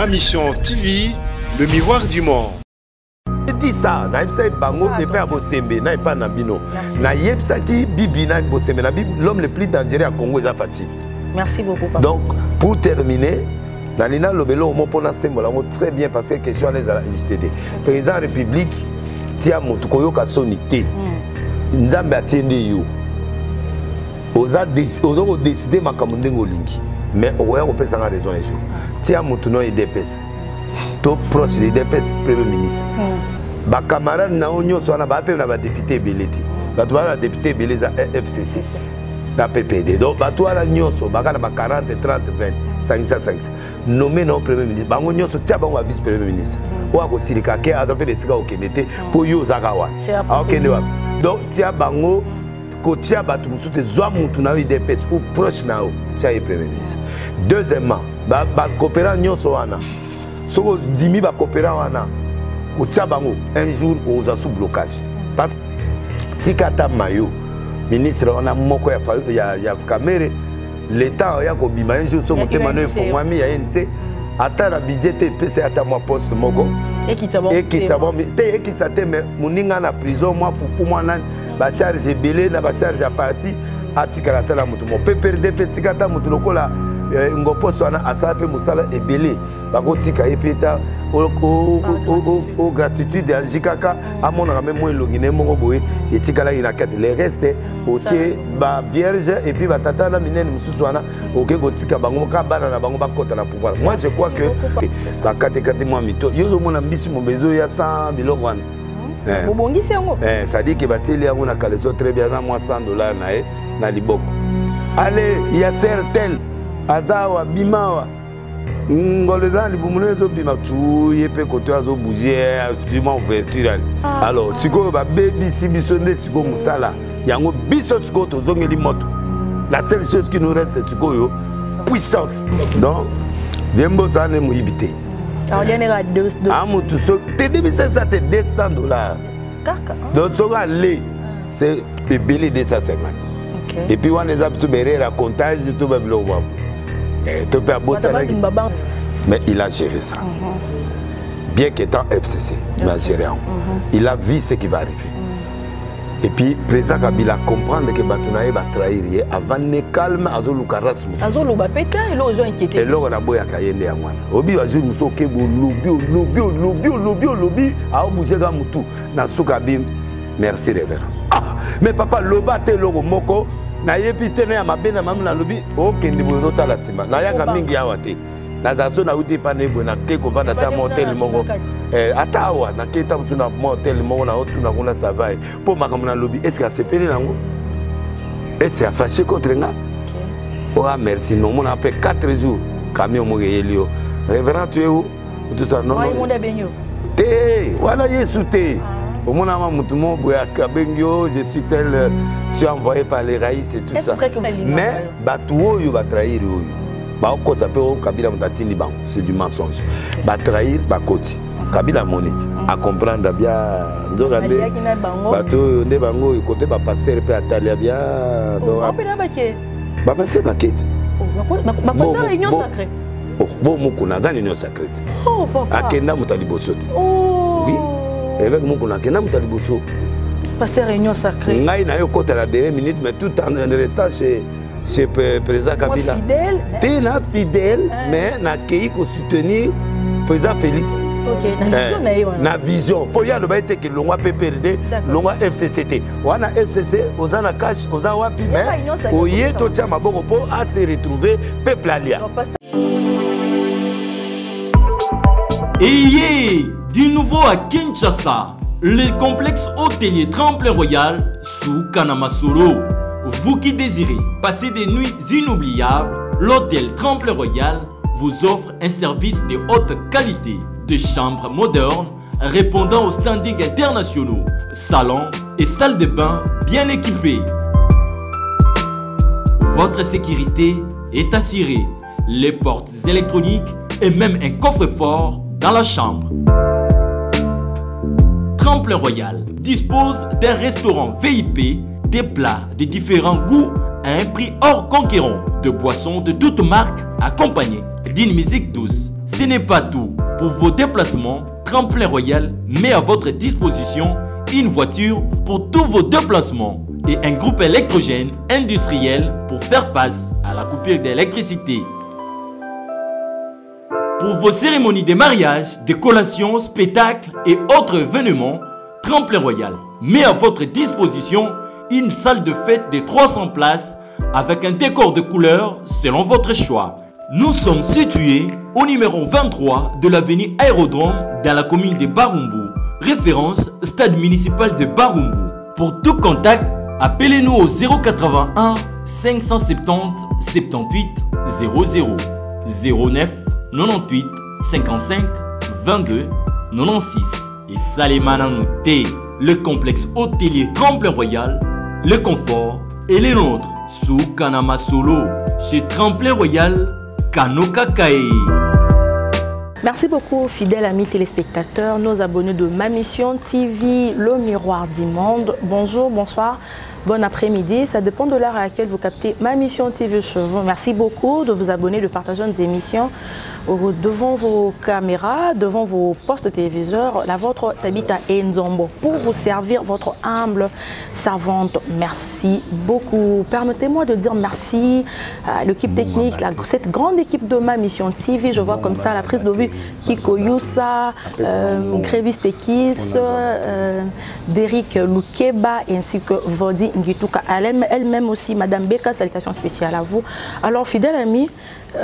Ma Mission TV, le miroir du monde. Dis ça, na yebsa bango depuis à Bosembe, na pas na bino. Na yebsa ki bibi na Bosembe, na bibi l'homme le plus dangereux à Congo est Fati. Merci beaucoup papa. Donc pour terminer, na nina lobelo au mopona sembola très bien parce que question à la UCD. Président de la République tia motu koyoka sonité. Nzambe atiende yo. Oza décider makambo ndengo lingi. Mais oya ko pesa nga raison un jour. Tia motu no EDPS. To proche de l'EDPS premier ministre. Ba camarade na onyo so na ba pe na ba député belete. Ba to na député beleza FCC. La PPD. Donc ba to na nyonso ba kana ba 40 30 20 500. Nommé non premier ministre. Ba nyonso tia ba vice premier ministre. Wa ko sirika ke aza fait des sika okenete po yo zakawa. Okende wa. Donc tia bango ko tia batu musute zwa mutu na UDPS ou proche na o tia premier ministre. Deuxièmement, ba coopéra nyonso wana. Soko dimi ba coopéra wana. Ko tia bango un jour aux sous blocage. Parce que tikata mayo ministre on a moko ya kamere l'état ya ko bima un jour so motema no fongwami ya NC ata na budget PC ata moi poste moko ekita mais muninga na prison moi fufu moi nan ba charge belé na ba charge à parti atikala tala mutu mo PPRD petikata mutu lokola ngopo so na asape musala ebelé bakotika epeta au gratitude ya jikaka amona même moi longine moko boye etikala ina kete les restes otie ba vierge et puis ba tata na minene mususu wana oke kotika bango ka bana na bango bakota na pouvoir. Moi je crois que ba kate moi mito yo mona mbisi mobezo ya 100 biloko wana ça dit que bateli yango na kaleso très bien na moi $100 na liboko. Allez, il y a certain azawa bimawa ngoleza libumunezo bima tu yepe koto azo bouger du ouverture. Alors siko ba baby sibiso nde siko musala yango biso siko to zongeli moto. La seule chose qui nous reste c'est siko yo puissance. Donc Viembo ça ne muibité. Alors il y a 2 amutu so te debisa ça te $200. Kaka. Donc so aller c'est belé 250. Et puis on les a tout berera comptage tout bablo wabu. Mais il a géré ça. Bien qu'étant FCC, il a géré. Il a vu ce qui va arriver. Et puis, le président Kabila comprend que Batunaï va trahir avant de calme Azolu Karasmus. Azolu Bapeka et l'eau inquiété. Et l'eau on a beau à Kayende à moi. Obi va jouer Mousso Kebo, lobby, à Obujega Moutou, Nasukabim. Merci, révérend. Ah, mais papa, Loba te logo moko. Na yepi tene ya mabena mamla lobi okende bozo tala sima na yanga mingi awa te na zaso na uti pa nebo na ke ko vanda ta motel moko ata awa na ke ta msuna motel moko na otu na kuna savai po makambo na lobi est-ce que asepeli nango est-ce a fâché contre nga oh merci non mon après 4 jours camion mo yelio révérend tu es où tout ça non te wala yesu te au mon ami, je suis tel, je suis envoyé par les raïs et tout ça. Mais, Batouo, va trahir. C'est du mensonge. Va trahir, va côté. Kabila Moniz, à comprendre bien. Bateau, ne bango, côté va passer et Atalia bien. Va passer baquette. Va passer réunion sacrée. Bon, Moukouna, dans l'union sacrée. Akenda Moutalibosote. Oui. Avec mon collègue, pasteur réunion sacrée. Ngai na yo kota la dernière minute, mais tout en restant chez président Kabila. T'es là fidèle, mais na kei ko soutenir président Félix. Ok, na vision. Pour y a le baïté que l'on a PPRD, l'on a FCCT. On a FCC, on a cash, on a wapi, mais au yé to tchama boko po à se retrouver peuple alia. Et du nouveau à Kinshasa, le complexe hôtelier Tremplin Royal sous Kanamasoro. Vous qui désirez passer des nuits inoubliables, l'hôtel Tremplin Royal vous offre un service de haute qualité, de chambres modernes répondant aux standards internationaux, salons et salles de bain bien équipées. Votre sécurité est assurée, les portes électroniques et même un coffre-fort dans la chambre. Tremplin Royal dispose d'un restaurant VIP, des plats de différents goûts à un prix hors conquérant, de boissons de toutes marques accompagnées d'une musique douce, Ce n'est pas tout. Pour vos déplacements, Tremplin Royal met à votre disposition une voiture pour tous vos déplacements et un groupe électrogène industriel pour faire face à la coupure d'électricité. Pour vos cérémonies de mariage, de collations, spectacles et autres événements, Tremplin Royal met à votre disposition une salle de fête de 300 places avec un décor de couleurs selon votre choix. Nous sommes situés au numéro 23 de l'avenue Aérodrome dans la commune de Barumbu. Référence stade municipal de Barumbu. Pour tout contact, appelez-nous au 081 570 78 00 09 98 55 22 96. Et Salimana Nouté, le complexe hôtelier Tremplin Royal, le confort et les nôtres sous Kanama Solo chez Tremplin Royal Kanoka Kae. Merci beaucoup, fidèles amis téléspectateurs, nos abonnés de Ma Mission TV, le miroir du monde. Bonjour, bonsoir, bon après-midi. Ça dépend de l'heure à laquelle vous captez Ma Mission TV chez vous. Merci beaucoup de vous abonner, de partager nos émissions devant vos caméras, devant vos postes téléviseurs. La vôtre Tabita Nzombo pour vous servir, votre humble servante. Merci beaucoup. Permettez-moi de dire merci à l'équipe technique, cette grande équipe de Ma Mission TV. Je vois comme ça la prise de vue Kiko Youssa, Grévis Tekis, Derrick Lukeba ainsi que Vodi Ngituka. Elle-même aussi, Madame Beka, salutations spéciales à vous. Alors, fidèles amis,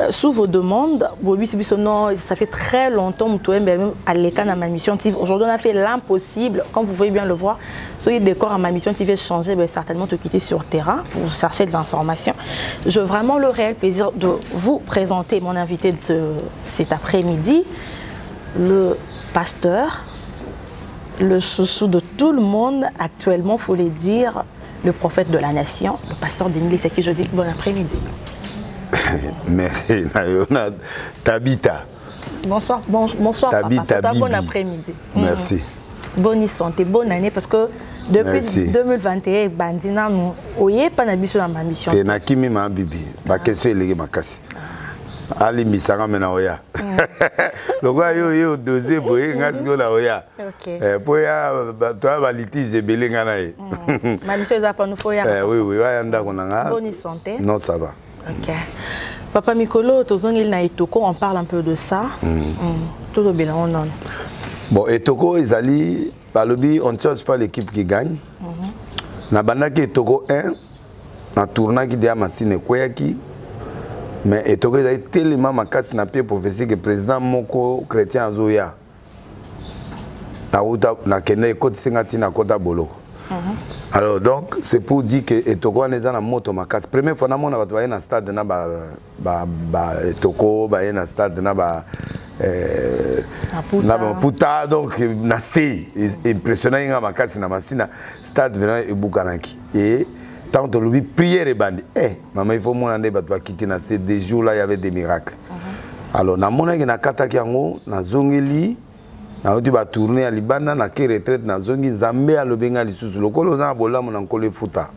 sous vos demandes, ça fait très longtemps que à l'écart de Ma Mission TV. Aujourd'hui, on a fait l'impossible, comme vous voyez bien le voir. Si le décor à Ma Mission TV changé, certainement te quitter sur terrain pour chercher des informations. J'ai vraiment le réel plaisir de vous présenter mon invité de cet après-midi, le pasteur, le chouchou de tout le monde actuellement, il faut le dire, le prophète de la nation, le pasteur Denis, c'est qui je dis bon après-midi. Merci, Tabita. Bonsoir, bonsoir Tabita, papa. Bon après-midi. Merci. Bonne santé, bonne année, parce que depuis Merci. 2021, Bandina, nous n'avons pas d'ambition dans Ma Mission. Et Nakimi ma bibi, ma question est ma casse. Ali misanga mena oya. Lokwa yo dosé boye ngasiko na oya. OK. Poya toi ba litige belenga na ye. Ma mission est pas nous faut ya. Oui, wa yanda konanga. Bonne santé. Non, ça va. OK. Papa Mikolo, tozongil na Etoko, on parle un peu de ça. Tout le bilan on en. Bon, Etoko ezali balobi on ne change pas l'équipe qui gagne. Na bandaki Etoko 1 na tournant qui dia Masine Koyaki. Mais Etoko ezali tellement makasi na pied prophétique que président moko chrétien azoya. Na uta na kene côté singati na kota boloko. Alors donc c'est pour dire que Etoko on est dans la moto makasi. Première fois na mona bato na stade na ba Etoko ba na stade na ba na Puta donc na c'est impressionnant nga makasi na masina stade vraiment ebukanaki et tant que lui prière et bandi maman il faut mon ande bato quitter na ces des jours là il y avait des miracles. Alors na mona na kataki yango na zongeli na odi ba tourner à Libana na ke retraite na zongi Nzambe alobenga lisusu lokolo za bolamu na nkole futa.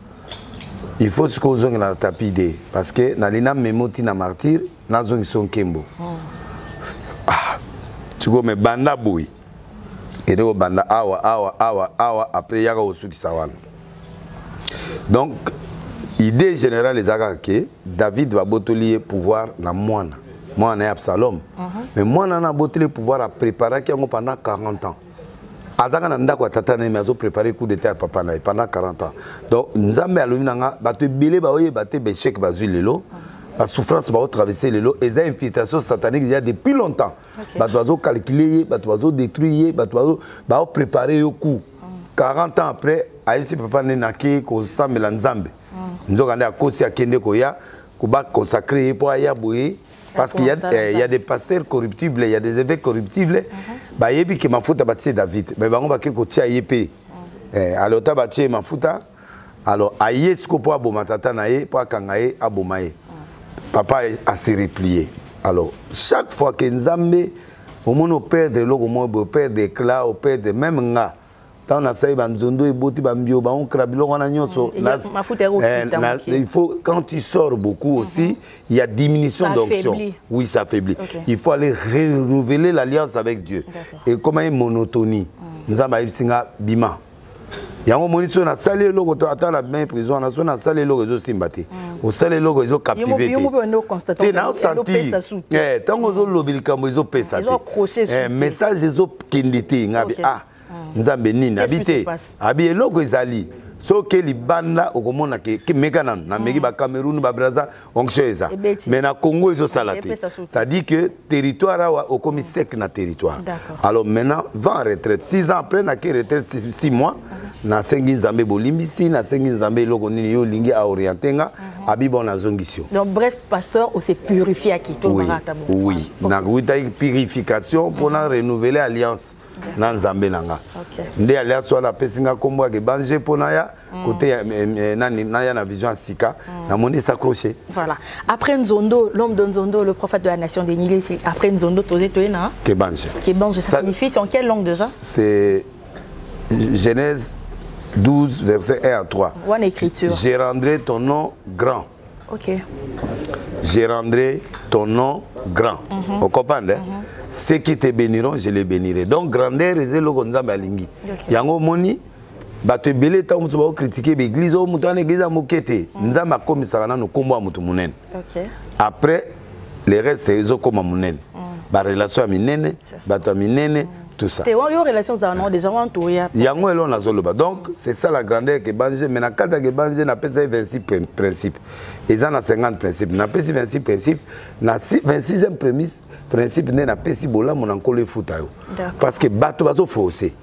Il faut ce qu'on zongi na tapide parce que na lina memoti na martyr na zongi son kembo. Tu go me banda boy. Et donc banda awa après yaka osuki sawana. Donc idée générale les que David va botolier pouvoir na moine. Moi, on est Absalom. Mais moi, on a beau pouvoir à préparer pendant 40 ans. Azaka nanda kwa tatane mais azo préparer coup d'état papa na pendant 40 ans. Donc Nzambe alobinanga bato belé ba oye baté béchek bazui lelo. La souffrance va traverser les lots et les infiltrations sataniques il y a depuis longtemps. Bato azo calculer, bato azo détruire, bato azo préparer au coup. 40 ans après, aïsi papa nenaki ko samela Nzambe. Nzokanda akosi akende ko ya ko ba consacrer pour aya boye. Parce qu'il y a des pasteurs corruptibles, il y a des évêques corruptibles. Bah yebi que ma fouta bâtir David, mais bah on va que tia yépé. Alors ta bâtir ma fouta. Alors aïe ce qu'on peut abomatata nae, pour kangae abomae. Papa a se replié. Alors chaque fois que Nzambe au monde perd de l'eau, au monde perd d'éclat, au perd de même nga. tant na sai banzondo et boti bambio ba on krabilo wana nyonso il faut quand tu sors beaucoup aussi il y a diminution d'onction. Oui, ça affaiblit. Il faut aller renouveler l'alliance avec Dieu. Et comme une monotonie nous avons singa bima yango moniso na sali logo to ata la main prison na so na sali logo zo simbate o sali logo zo captiver te na sentir tango zo lobilika mo zo pesa te message zo kindite ngabi nzambe nini habité abi logo ezali so ke libanda okomona ke mekana na meki ba Cameroun ba Brazza onction eza mais na Congo ezo salate ça dit que territoire wa okomi sec na territoire. Alors maintenant va en retraite 6 ans après na ke retraite 6 mois na sengi nzambe bolimbisi na sengi nzambe logo nini yo lingi a orientenga abi bon na zongisio. Donc bref pasteur on s'est purifié qui to barata bon. Oui, na kuita purification pour na renouveler alliance. Nanzambe nanga ndé alliance wana pesinga kombo ke banje pona ya côté nani na ya na vision sika na moni s'accrocher. Voilà, après Nzondo, l'homme de Nzondo, le prophète de la nation des Nilé, c'est après Nzondo tosé toena ke banje ça signifie c'est en quelle langue déjà? C'est Genèse 12 verset 1 à 3. Bonne écriture. Je rendrai ton nom grand. OK. Je rendrai ton nom grand. Vous comprenez? Ceux qui te béniront, je les bénirai. Donc, grandeur, c'est le qu'on a balingi. Yango moni, ba te belé ta mutu ba critiquer l'église, o mutu na église mokete. Nzamba comme ça na no kombo mutu munen. OK. Après, les restes c'est zo comme munen. Ba relation minene, ba to minene, tout ça. C'est une relation ça non déjà entouré. Yango elo na zoloba. Donc, c'est ça la grandeur que banje, mais na kata que banje na pesa 26 principes. Ils ont 50 principes. Na pesi 26 principes, na 26e prémisse principe n'est na pesi bola mon encore futa yo. Parce que bato bazo forcer.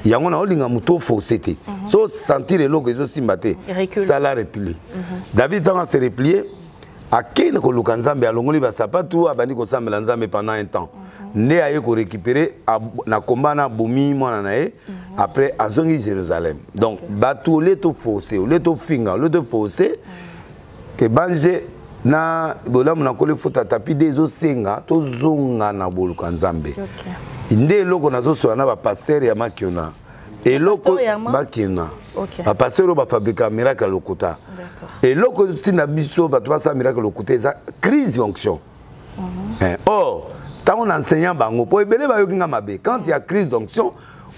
Yango na olinga muto forcer te. So sentir le logo zo simbate. Ça la replier. David tant se replier a kene ko lukanzambe alongoli ba sapatu abandi ko sambela nzambe pendant un temps. Ne aye ko récupérer na combat na bomi mona nae après azongi Jérusalem. Donc bato le to forcer, le to finga, le to forcer que banje na bola mona ko le futa tapi des osenga to zonga na boluka nzambe. Inde loko nazo so na ba pasteur ya makiona. Et loko makiona. Ba pasteur ba fabriquer miracle lokuta. Et loko tina biso ba to sa miracle lokuta ça crise d'onction. Or tant on enseignant bango po ebele ba yokinga mabe quand il y a crise d'onction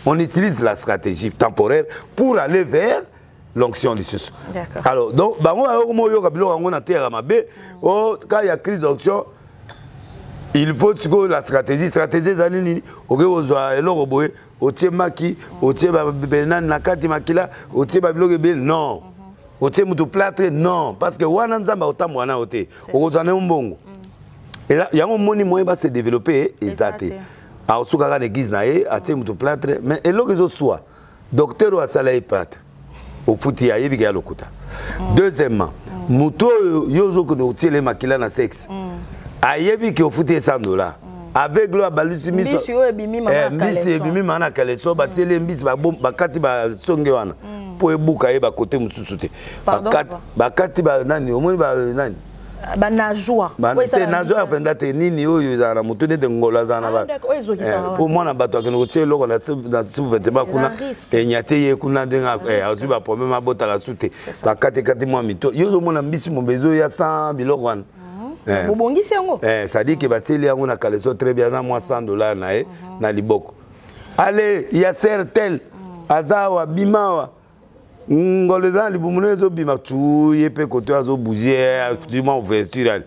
on utilise la stratégie temporaire pour aller vers l'onction du sus. Alors donc bango ayomo yoka biloko ngo na terre mabe oh quand il y a crise d'onction il faut que la stratégie zali nini oke ozwa eloko boye otie maki otie ba benan na kati makila otie ba biloko be non otie mutu plâtre non parce que wana nzamba otamwa na ote okozwa na mbongo. Et là, il y a un moni moyen va se développer exacté. À Osukara l'église nae, à tiens mutu plâtre, mais et l'autre soit docteur ou à salaire plâtre. Au fouti à yebiga lokuta. Deuxièmement, muto yozo que nous tire les makila na sexe. À yebi qui au fouti $100. Avec le balusi miso. Mbisi bimi mana kaleso ba tele mbisi ba bom ba kati ba songe wana. Po ebuka ye ba côté mususu te. Ba kati ba nani omoni ba nani. Ba najwa. Ba te najwa penda te nini oyo za mutu de ngola za na ba. Pour moi na bato ke no tie loko na sous-vêtement kuna enyate ye kuna denga azu ba problème abota la sute. Ba kati moi mito. Yo zo mona mbisi mo bezo ya 100 biloko wana. Ça dit que Batili a un caleçon très bien à moi $100 nae na liboko. Allez, il y a certains azawa bimawa ngoleza libumunezo bima tu yepe côté azo bouger du moins ouverture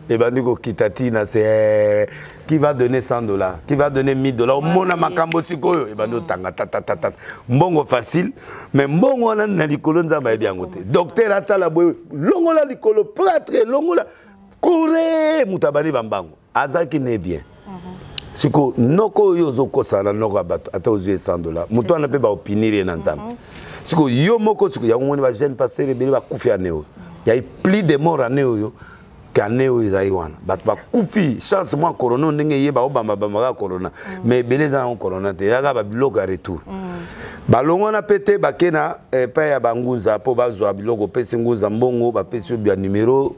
et bandiko kitatina c'est qui va donner $100, qui va donner $1000 mona makambo sikoyo et bando tanga tata mbongo facile mais mbongo na likolo nzamba bien côté docteur atala boy longola likolo prêtre longola Kore mutabani bambango azaki ne bien siko noko yozo kosana noko abato ata ozuye $100 muto ana pe ba opinire na nzambe siko yo moko siko ya ngoni ba jeune pasteur ebele ba kufi aneo ya plus de mort aneo yo kaneo izaiwana bat ba kufi chance moi corona ndenge yeba obamba bamba corona mais ebele za on corona te yaga ba biloko ya retour balongo na pete bakena pa ya banguza po bazwa biloko pesi nguza mbongo ba pesi bien numéro.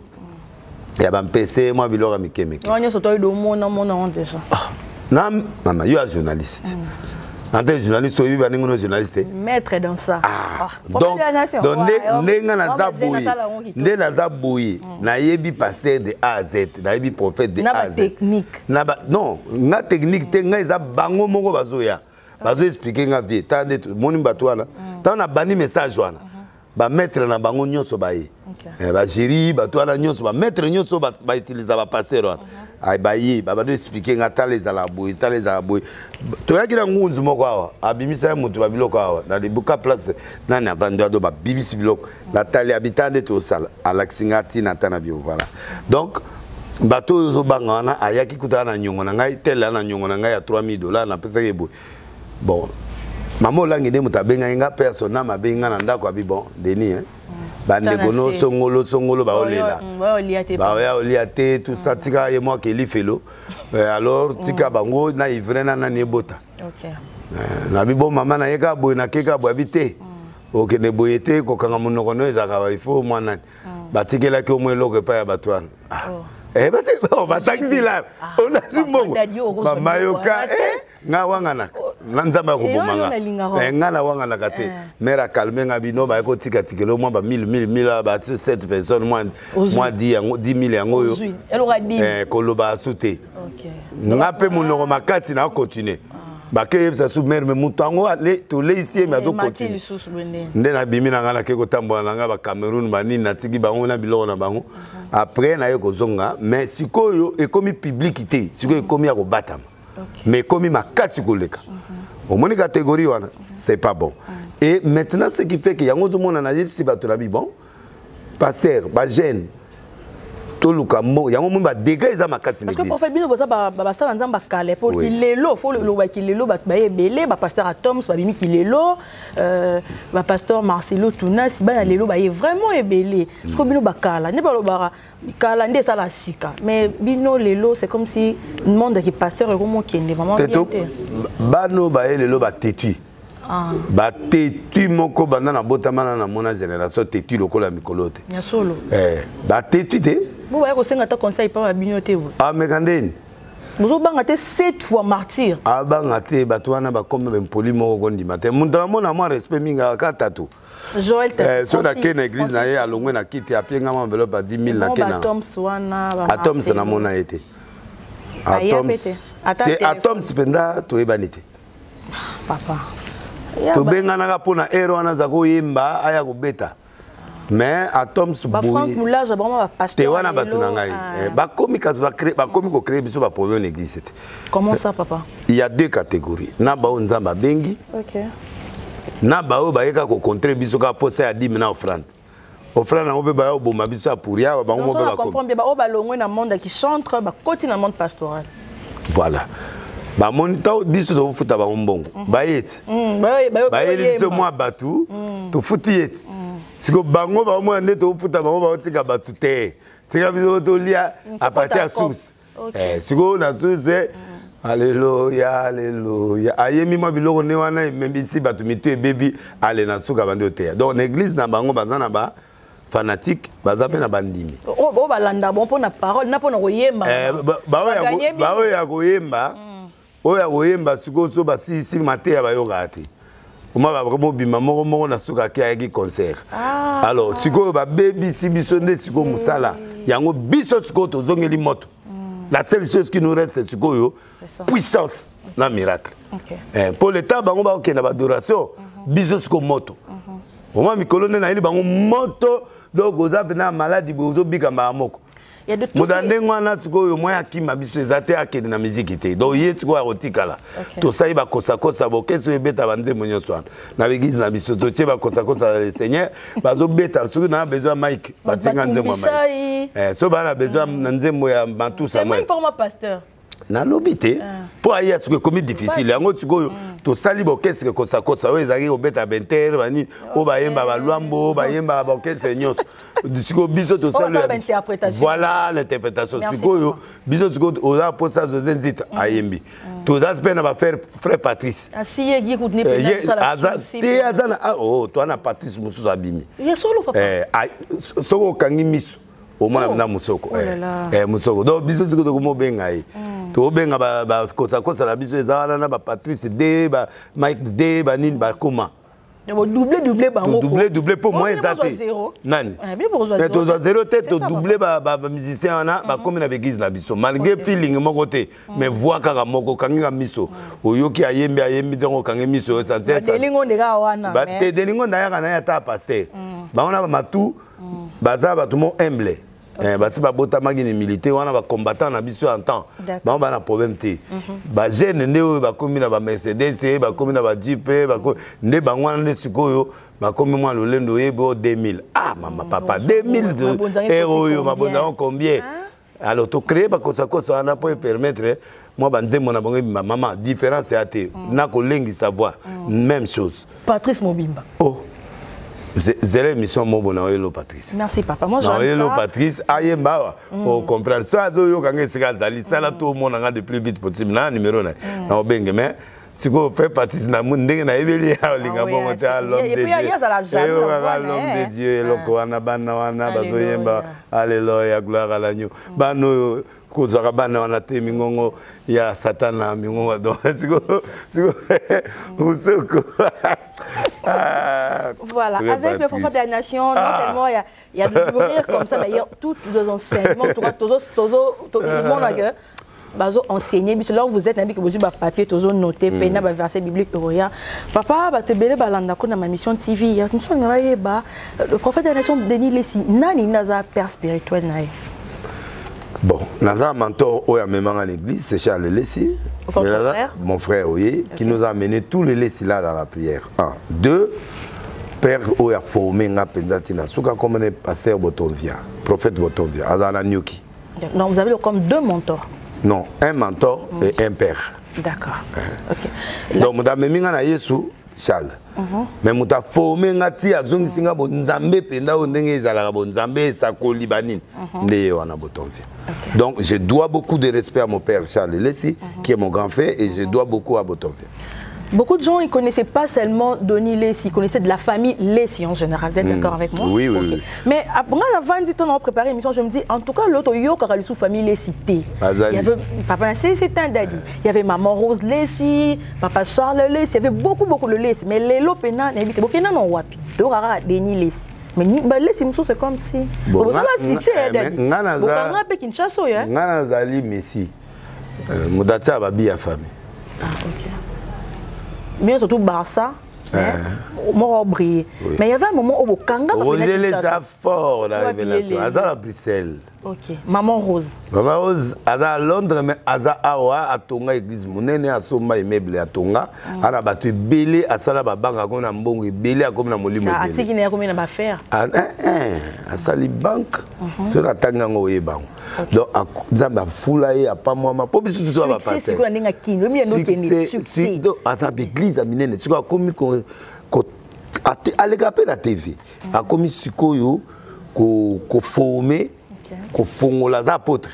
Il y a un PC, moi, je suis mikemeke. Non, je suis déjà. Non, maman, je suis journaliste. En tant que journaliste, il y a un journaliste. Maître dans ça. Donc, Naza Bouye, Nayebi pasteur de A à Z, Nayebi prophète de A à Z. Technique. Non, na technique, tenga isa bango mongo bazoya. Bazo expliquer nga vie. Tande moni batwana. Tant na bani message wana. Ba mettre na bango nyonso baye. Ba géri batwana nyonso ba mettre nyonso ba utiliser ba pasteur wana. Ay baye ba do expliquer nga taleza la boye, taleza la boye. To yakira ngunzu moko awa. Abimisa ya mutu ba biloko awa. Na libuka place na na vendeur do ba bibisi biloko. La tali habitante to sala. Alaxingati na tana bio voilà. Donc bato yozo bangana ayaki kutana na nyongo na ngai tela na nyongo na ngai ya $3000 na pesa yebo. Bon, maman langi de mutabenga inga persona mabenga na ndako abi bon Denis hein. Bande gono songolo ba olela. Ba ya oliate tout ça tika ye moi ke li felo. Alors tika bango na ivrena na nebota. OK. Na bi bon maman na yeka boy na keka bo habité. OK ne boyete ko kanga monoko no ezaka il faut mwana. Batikela ke omwe loko pa ya batwana. Eh ba taxi là. On a si mongo. Mama yoka nga wangana nanzamba ko bomanga nga na wangana kate mera calme nga bino ba ko tika tikelo mo ba 1000 ba 7 personnes moi 10,000 yango yo koloba sute nga pe monoko makasi na continuer ba ke yebsa sous mer me mutango ale to le ici mais do continuer nde na bimi na nga na ke ko tambola nga ba Cameroun bani na tiki bango na biloko na bango après na yo ko zonga mais sikoyo ekomi publicité sikoyo ekomi ya ko batama. Mais comme il m'a cassé le cas, au moins catégorie, c'est pas bon. Et maintenant, ce qui fait que y a un monde en Égypte, c'est que bon, pasteur, gêne, tout le cas, il y a un monde qui dégage ils ont cassé. Parce que pour faire bien, ça va être calé pour qu'il est là, faut le qu'il est là, belé, pasteur Atom, c'est pas bien qu'il est là, pasteur Marcelo Tuna, si bien il est là, vraiment belé. Parce que bien le cala, n'est pas le bara. Kalande ça la sika mais bino lelo c'est comme si le monde qui pasteur est vraiment qui est vraiment bien bano ba lelo ba tetu ba tetu moko banda na botamana na mona génération tetu lokola mikolote ya solo ba tetu te bo ba ko senga ta conseil pa bino te bo mekandeni Mozo bangate 7 fois martyr bangate batwana ba comme ben poli moko gondima te mundala mona mo respect minga katatu Joël sur la église na ye alongwe na kiti apie ngama enveloppe 10 000 na kena Atoms na mona été Atoms penda to ebanite papa to benga na pona ero na za ko yemba aya ko beta mais Atoms ba Franck Moulage vraiment ba pasteur te wana batuna ngai ba komi ka ba komi ko créer biso ba problème église. Comment ça papa? Il y a deux catégories na ba onzamba bengi. OK. Na bao baeka ko contre biso ka posa ya 10 000 offrande. Offrande na obe ba o boma biso ya pouria ba ngo ba comprendre ba o ba longwe na monde qui chante ba côté na monde pastoral. Voilà. Ba monita biso to futa ba mbongo. Ba yet. Ba yet biso mo batu to futi yet. Siko bango ba mo ande to futa ba ba tika batu te. Tika biso to lia a partir à source. Siko na source Alléluia, alléluia. Ayemi mo biloko ne wana membisi batu mitu e baby ale na suka bande te. Donc l'église na bango bazana ba fanatique baza pe na bandimi. O balanda bon pour na parole na pona koyemba. Ba o ya koyemba. O ya koyemba siko so ba si maté ya ba yoka te. Oma ba vraiment bima moko na suka ki ayaki concert. Alors siko ba baby si biso nde siko musala. Yango biso siko to zongeli moto. La seule chose qui nous reste, c'est puissance, un miracle. Pour l'État, on va avoir une adoration, bisous comme moto. On va me colonner dans une moto, donc vous avez une maladie, vous avez une maladie. Il y a de tout ça. Vous avez une maladie, vous avez une musique. Donc, il y a une maladie. Tout ça, il va kosa qu'est-ce que vous avez besoin de na l'église na biso to tie ba kosa le Seigneur bazo beta soki na besoin Mike batinga nzembo Mike so ba na besoin nzembo ya bantu sa moi pour moi pasteur na lobité pour aller ce que comme difficile yango tiko to sali bo qu'est-ce que kosa o ezaki obeta benter bani o ba yemba ba luambo ba yemba ba qu'est-ce nyos tiko biso to sali voilà l'interprétation tiko yo biso tiko o za posa zo zenzita ayembi to za pena ba faire frère Patrice asi yegi ku ne pena sala te azana oh to na Patrice mususu abimi ya solo papa soko kangi miso au moins na musoko musoko donc biso tiko ko mo benga to benga ba kosa la biso ezana na ba Patrice D ba Mike D ba nini ba koma doublé bango doublé pour moi exacté nani mais to zéro tête to doublé ba musicien na ba comme na l'église na biso malgré feeling mon côté mais voix kaka moko kangi miso oyoki ayembi donc kangi miso essentiel ça delingo ndeka wana ba te delingo na ya ta pasteur ba on a matu baza ba tout mon humble basi babota magini militaire wana ba combattant na biso en temps ba on ba na problème te ba jeune nde ba komi na ba Mercedes ba komi na ba Jeep ba nde bangwana nde sikoyo ba komi mwa lolendo yebo 2000 ah mama papa 2000 euro mabonda combien alors to créer ba kosa wana pour permettre moi banze mona bango maman différence est até na ko lengi savoir même chose Patrice Mobimba oh zéro émission mon bon Hello Patrice. Merci papa. Moi j'aime ça. Hello Patrice, ayemba on comprendre. Ça zo kanga sika zali sala tout le monde de plus vite possible na numéro na. Na obenge mais si ko fait Patrice na ndenge na ebeli ya linga bongo ta l'homme de Dieu. Et puis il y a ça la jambe. L'homme de Dieu eloko wana bana wana bazo yemba alléluia gloire à l'agneau. Bano kozaka bana wana te mingongo ya satana mingongo donc siko voilà, avec le prophète de la nation, non seulement il y a de l'ouvrir comme ça, mais il y a tous les enseignements, tout le monde a enseigné, mais là où vous êtes, que vous avez papier, vous avez noté, verset biblique, papa, te belé balanda ko na ma mission TV, le prophète de la nation Denis Lessi, nani naza père spirituel nae. Bon, naza mentor au même en église, c'est Charles Lessi. Mon frère, oui, qui nous a amené tous les Lessi là dans la prière. 1. 2. Père où a formé nga pendatina, souka comme un pasteur Botonvia, prophète Botonvia, Azana Nyuki. Donc vous avez comme 2 mentors. Non, un mentor et un père. D'accord. Ok. Donc madame Minga na Yesu Charles. Mais muta formé ngati azongi singa bo nzambe penda ondenge ezalaka bo nzambe sakoli banine ndeye wana Botonvia. Donc je dois beaucoup de respect à mon père Charles Lessi qui est mon grand frère et je dois beaucoup à Botonvia. Beaucoup de gens ne connaissaient pas seulement Denis Lessi, ils connaissaient de la famille Lessi en général. Vous êtes d'accord avec moi? Oui, oui. Mais après, avant de préparer l'émission, je me dis, en tout cas, l'autre, il y a sous famille Lessi. Il y avait papa, c'est un daddy. Il y avait maman Rose Lessi, papa Charles Lessi, il y avait beaucoup de Lessi. Mais les Lopena, il y avait beaucoup de wapi. Donc, Denis Lessi. Mais Lessi, c'est comme si. Bon, c'est succès, daddy. Vous avez Kinshasa, hein? Nanazali Messi. Moudatia Babi a famille. Ah, ok. Bien surtout Barça, moi brillé. Mais il y avait un moment où au Kanga, Roger les a fort la révélation. Aza à Bruxelles. Ok. Maman Rose. Maman Rose, Aza à Londres, mais Aza Awa à Tonga église Mounene à Soma immeuble à Tonga. Ana battu belé à Sala Babanga qu'on a mbongo belé à comme na molimo. Ah, c'est qui n'est combien de faire. Ah à Sali banque. Sur la Tanga ngoye bango. Donc à Zamba Foulaye à pas moi ma pas biso tout va passer. C'est quoi n'enga qui le mien n'oké succès. Donc à sa église à Minene, c'est quoi comme à l'égape la TV. A comme sikoyo ko formé ko fongola za apôtre.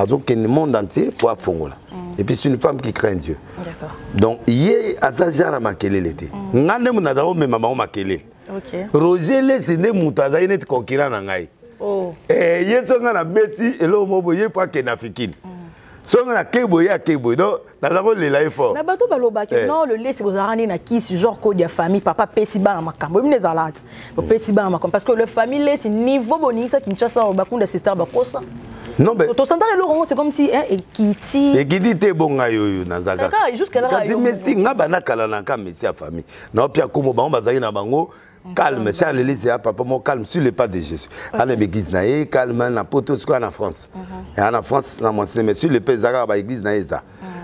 Donc que le monde entier pour fongola. Et puis c'est une femme qui craint Dieu. D'accord. Donc hier à sa jara makele l'été. Ngane munaza o mema ma makele. OK. Roger Lessi ne mutaza ine concurrent na ngai. Oh. Eh yeso ngana beti elo mobo ye fa ke na fikini. Songa na kebo ya kebo donc nazako lela effort. Na bato baloba ke non le Lessi bozarani na kisi genre code de famille papa pesi ba na makambo mine zalati. Pesi ba na makambo parce que le famille Lessi niveau bonisa Kinshasa bakunda sister bakosa. Non mais to sentare le rond c'est comme si hein ekiti. Ekiti te bonga yoyo nazaka. Jusqu'à là. Kasi Messi ngaba na kala na ka Messi a famille. Na pia komo bango bazaki na bango calme, Charles Lessi a papa mon calme sur le pas de Jésus. Ana église na ye calme na poto ce en France. Et en France na moi mais sur le pas zaka ba église na eza.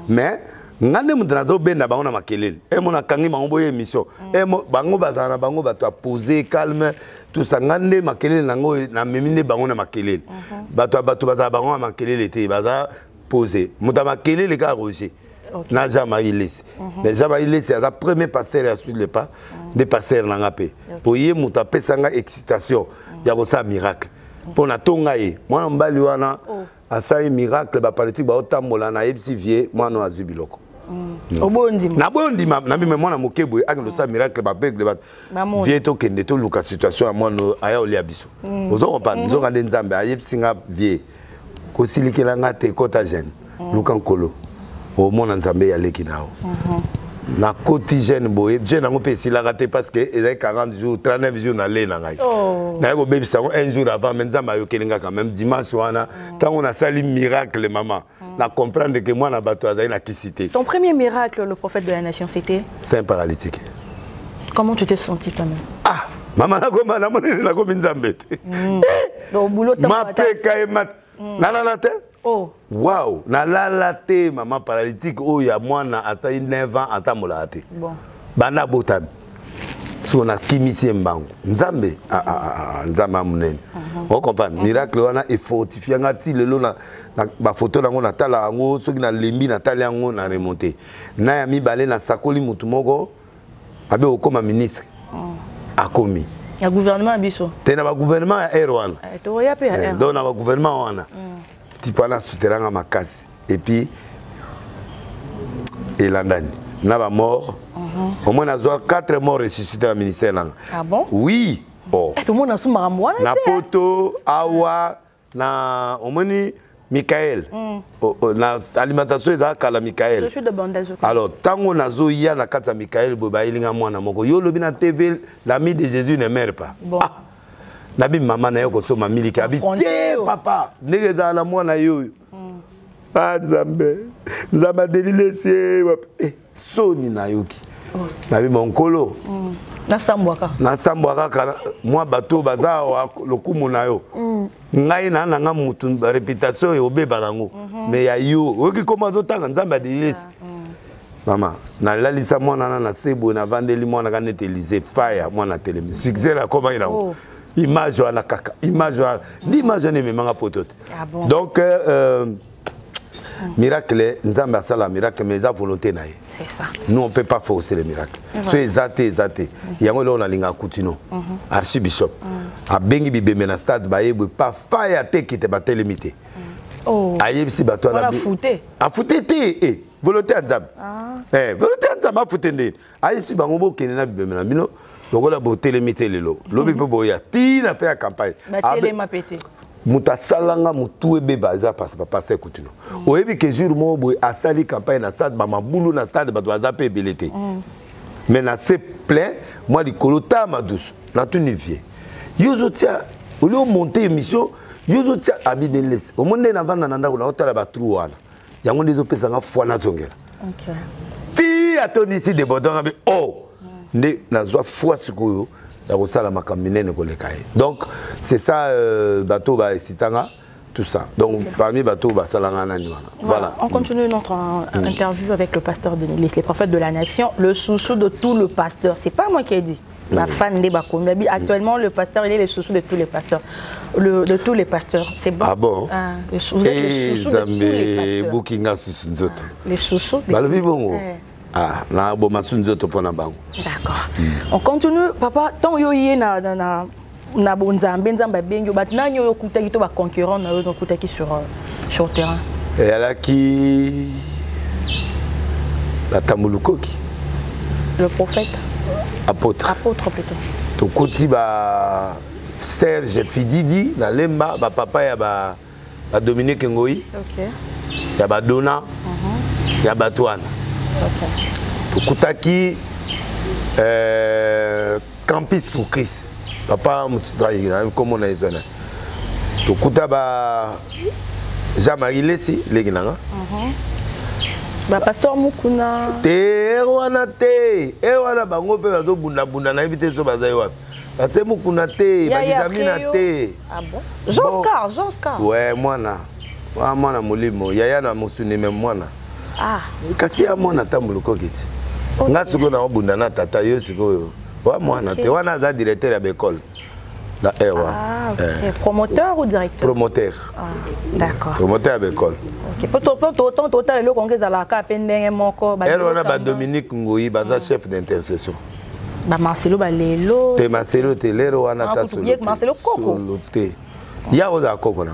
Mais ngane mudrazo benda bango na makelele. E mona kangi bango boye émission. E bango bazana bango bato a poser calme tout ça ngane makelele nango na memine bango na makelele. Bato bazana bango na makelele te baza poser. Muta makelele ka Roger. Na Jean-Marie Lessi. Mais Jean-Marie Lessi a la première pasteur et ensuite le pas des pasteurs nanga pe. Pour y muta pesanga excitation. Ya bosa miracle. Pour na tonga ye. Moi na mbali wana asa miracle ba politique ba otambola na ebisi vie moi no azubiloko. Obondi. Na bondi na bime moi na mokebo ak lo sa miracle ba pegle ba. Vie to kende to luka situation moi no aya oli abiso. Ozo comprendre nzo kande nzambe ayebisi nga vie. Ko silikela nga te kota jeune. Lukan Kolo. Au monde Nzambe ya leki nao. Na koti jeune boye, jeune nango pe si la raté parce que il y a 40 jours, 39 jours na le na ngai. Na ko baby sango un jour avant Nzambe ayo kelinga quand même dimanche wana, quand on a sali miracle maman. Na comprendre que moi na bato azali na kisité. Ton premier miracle, le prophète de la nation, c'était? C'est un paralytique. Comment tu t'es senti toi-même? Ah, maman na ko mana monene na ko Nzambe. Au boulot ma pe kay mat. Na la te? Oh. Wow, na la te maman paralytique oh ya mwana asali 9 ans atamola te. Bon. Bana botam. So na kimisi mbango. Nzambe nzamba munene. On comprend miracle wana e fortifier ngati lelo na ba photo nango na tala ngo soki na lembi na tala ngo na remonter. Na ya mibale na sakoli mutu moko abe okoma ministre. Akomi. Ya gouvernement biso. Tena ba gouvernement ya Erwan. To ya pe ya. Donc na ba gouvernement wana. Tipana souterrain makasi et puis elandani na ba mort au moins na zo 4 morts ressuscités au ministère là. Ah bon? Oui. Oh. Tout le monde a sous maramwana. Na poto awa na au moins Michael. Na alimentation eza kala Michael. Je suis de bondage. Alors tango nazo ya na kata Michael boba ilinga mwana moko yo lobi na TV l'ami de Jésus ne meurt pas. Bon. Ah. Nabi maman na yo ko soma miliki abi papa negeza na mwana yo ah Nzambe Nzamba delilese soni na yoki nabi monkolo na sambwaka kana moi bato baza lokumu na yo ngai na nga mutu réputation e obeba nango mais ya yo oki koma zotanga Nzamba delilese mama na lalisa mwana na sebo na vandeli mwana kana Élysée fire mwana télé succès la koma ina image wana kaka image wana l'image ne me manga potote. Ah bon? Donc miracle Nzambe asala miracle mais ça volonté nae. C'est ça. Nous on peut pas forcer les miracles. So ezate yango lo na linga kutino. Archbishop a bengi bibeme na stade ba yebwe pas fire te ki te batel limité. Oh. Ayebisi bato na fouté. A fouté te volonté Nzambe. Volonté Nzambe a fouté ndé. Ayebisi bango bo kene na bibeme na bino. Donc la beauté limité lelo lobi pe boya ti na faire campagne ba télé ma pété muta salanga mutu ebe baza passe papa se kutino oyebi que jour mo boy asali campagne na stade mama bulu na stade ba doza pe belité mais na se plein moi likolo ta ma douce na tout nivier yozo tia au lieu monter émission yozo tia abideles au monde na vanda na ndako na hôtel ba trou wana yango ndezo pesa nga foi na zongela OK fi atoni ici de bodon abi oh ne nazwa foi sikoyo ya kosala makamine koleka ye. Donc c'est ça bateau ba excitanga tout ça. Donc parmi bateau ba salanga nani wana. Voilà. On continue notre interview avec le pasteur de l'Église, les prophètes de la nation, le chouchou de tout le pasteur. C'est pas moi qui ai dit. Ma fan de Bakoumi. Actuellement le pasteur il est le chouchou de tous les pasteurs. De tous les pasteurs. C'est bon. Ah bon? Vous êtes le chouchou de tous les pasteurs. Bookinga susunzoto. Les chouchous. Balobi bongo. Ah, na bo masunzoto pona bango. D'accord. On continue papa tant yo yé na bonzambe nzamba bengi bat na yo kutaki to ba concurrent na yo donc kutaki sur le terrain. Et là qui la tamulukoki. Le prophète. Apôtre. Apôtre plutôt. To koti ba Serge Fididi na lemba ba papa ya ba Dominique Ngoi. OK. Ya ba Dona. Ya ba Toana. OK. Tukutaki Campus pour Christ. Papa comme on a dit. Tukuta ba Jean-Marie Lessi leginanga. Ba pasteur Mukuna. Te wana te. E wana bango pe bazo bunda bunda na ibite so bazai wapi. Parce Mukuna te, ba Jamina te. Ah bon? Jean-Scar. Ouais, mwana. Wa mwana molimo. Yaya na musuni même mwana. Ah, kasi ya mwana tambuluko kiti. Nga siko na obunda na tata yo siko wa mwana te wana za directeur ya école. La Ewa. Ah, OK. Promoteur ou directeur? Promoteur. Ah, d'accord. Promoteur à l'école. OK. Autant total le congrès à la cap ndenge moko ba. Elle on a ba Dominique Ngoyi baza chef d'intercession. Ba Marcelo Balelo. Te Marcelo te lero wana ta solo. Marcelo Koko. Te. Ya oza Koko na.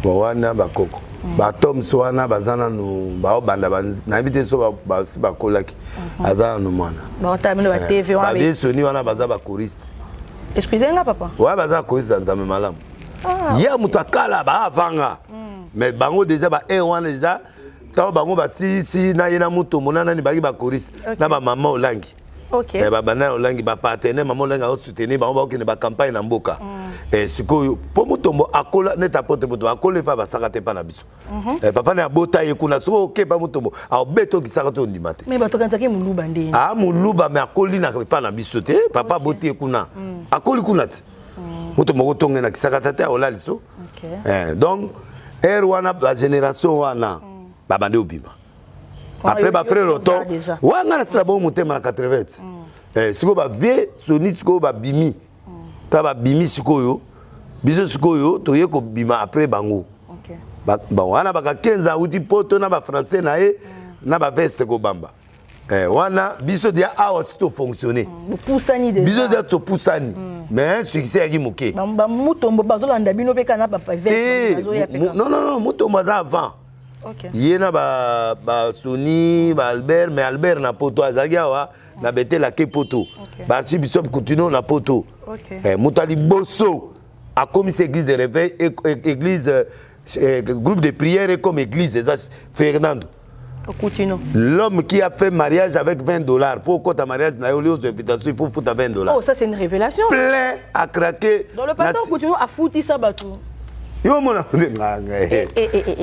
Bo wana ba Koko. Ba Tom Soana bazana no ba obanda na bité so ba kolaki. Azana no mwana. Ba tamino ba TV wana. Ba besoni wana baza ba choriste. Excusez-moi papa. Ouais baza choriste dans Nzambe malamu. Ya mutu akala ba avanga. mais bango déjà ba wana déjà tant bango ba si na yena muto monana ni baki ba choriste na ba maman olangi. OK. Ba bana olangi ba partenaire maman olangi a soutenir bango ba okene ba campagne na mboka. Sikoyo po mutombo akola neta pote mutombo akola pa ba sakate pa na biso. Papa na bota yekuna soko ke pa mutombo a beto ki sakate ondimate. Mais bato kanzaki muluba ndeni. Ah muluba me akoli na pa na biso te papa boti yekuna. Akoli kunat. Mutombo ko tonge na ki sakate ta ola liso. OK. Donc wana la génération wana ba bande obima. Après ba frère Roto wanga na sala bon mutema na 80. Siko ba vie soni siko ba bimi. Ta ba bimi sikoyo biso sikoyo toye ko bima après bango. OK. Ba wana ba 15 ans uti poto na ba français na e na ba veste ko bamba. Wana biso dia awa sito fonctionner. Poussani déjà. Biso dia to poussani. Mais succès aki moké. Ba mutombo bazolanda bino pe kana ba veste bazoya pe. Non, mutombo za avant. OK. Yena ba Sony, ba Albert, mais Albert na poto azagiawa na bete la ke poto. Ba archibishop continue na poto. OK. Moutali Bosso a commis église de réveil, église groupe de prière et comme église Fernando. L'homme qui a fait mariage avec $20 pour quand ta mariage n'a eu aux invitations, il faut foutre $20. Oh, ça c'est une révélation. Plein à craquer. Dans le pasteur continue à foutre ça bateau. Yo mona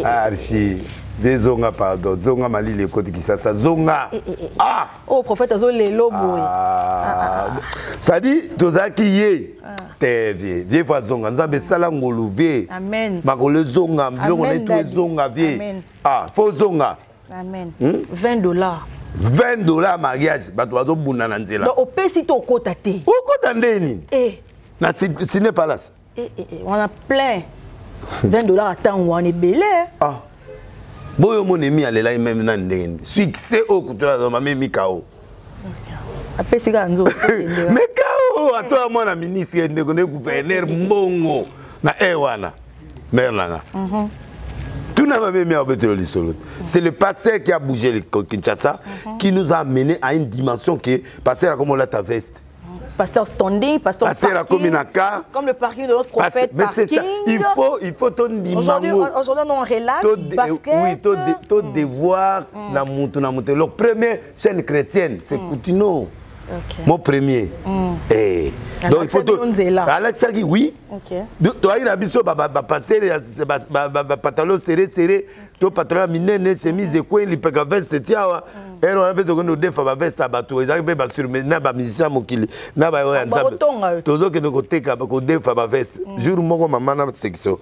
Archi des zonga pardon zonga mali le côté qui ça zonga ah oh prophète azo lelo boy ça dit tozaki ye te vie fois zonga nzambe sala ngolu vie amen makolo zonga mlongo netu zonga vie ah fo zonga amen $20 $20 mariage bato bazo bunda na nzela donc opesi to kota te okota ndeni na ciné palace on a plein $20 à temps ou on est belé. Ah. Boyo mon ami alela même nan ndenge. Succès au kutura za mame mikao. Après c'est ganzo. Mais kao ato moi na ministre ndeko ne gouverneur mbongo na ewana. Merlanga. Tout n'a même mis au pétrole solo. C'est le pasteur qui a bougé le Kinshasa qui nous a amené à une dimension qui pasteur comme on l'a ta veste. Pasteur standing, pasteur parking, comme le parking de notre prophète mais parking. Ça. Il faut ton aujourd'hui on relaxe, basket. Oui, ton devoir na mutu. Leur première chaîne chrétienne, c'est Coutinho. Mon premier. Donc il faut tout. Alex Sagi, oui. Tu as une habitude, passer pantalon serré, tu pantalon minene, chemise et quoi, il peut veste tiawa. Et on a fait que nous défendons veste à bateau. Ils arrivent à sur na ba musicien mokili, na ba ensemble. Tozo que nous côté que défendons veste. Jour moko maman na section.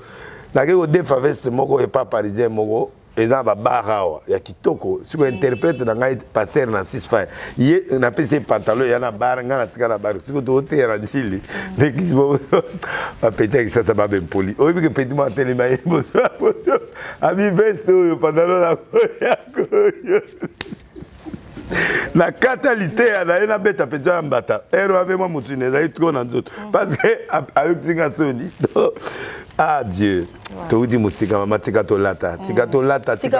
Na que défendons veste moko et pas parisien moko. Et dans la barre, il y a kitoko. Si on interprète dans le pasteur dans 6 fois, il y a un PC pantalon, il y a une barre, il y a une barre. Si on doit faire un chili, peut-être que ça va bien poli. Oui, mais petit moi tellement bonsoir. Ami veste pantalon la la fatalité elle a bête à petit ambata. Elle avait moi monsieur ne avait trop dans autres parce que avec Zingasoni. Ah Dieu. To di musika mama tika to lata tika to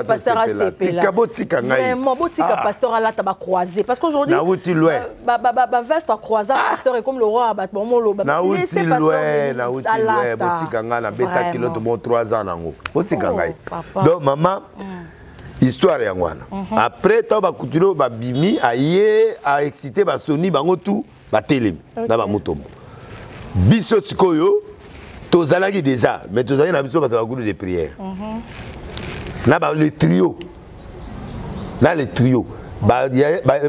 pasteur a tika botika ngai vraiment botika pasteur a lata ba croiser parce qu'aujourd'hui na wuti loin ba veste à croiser pasteur est comme le roi bat bon lo na wuti loin botika nga na beta kilo to bon 3 ans nango botika ngai donc maman histoire ya ngwana après ta ba kuturo ba bimi aye a excité ba soni bango tout ba telemi na ba mutombo biso sikoyo tozalaki déjà mais tozalaki na biso bato ba groupe de prière na ba le trio na le trio ba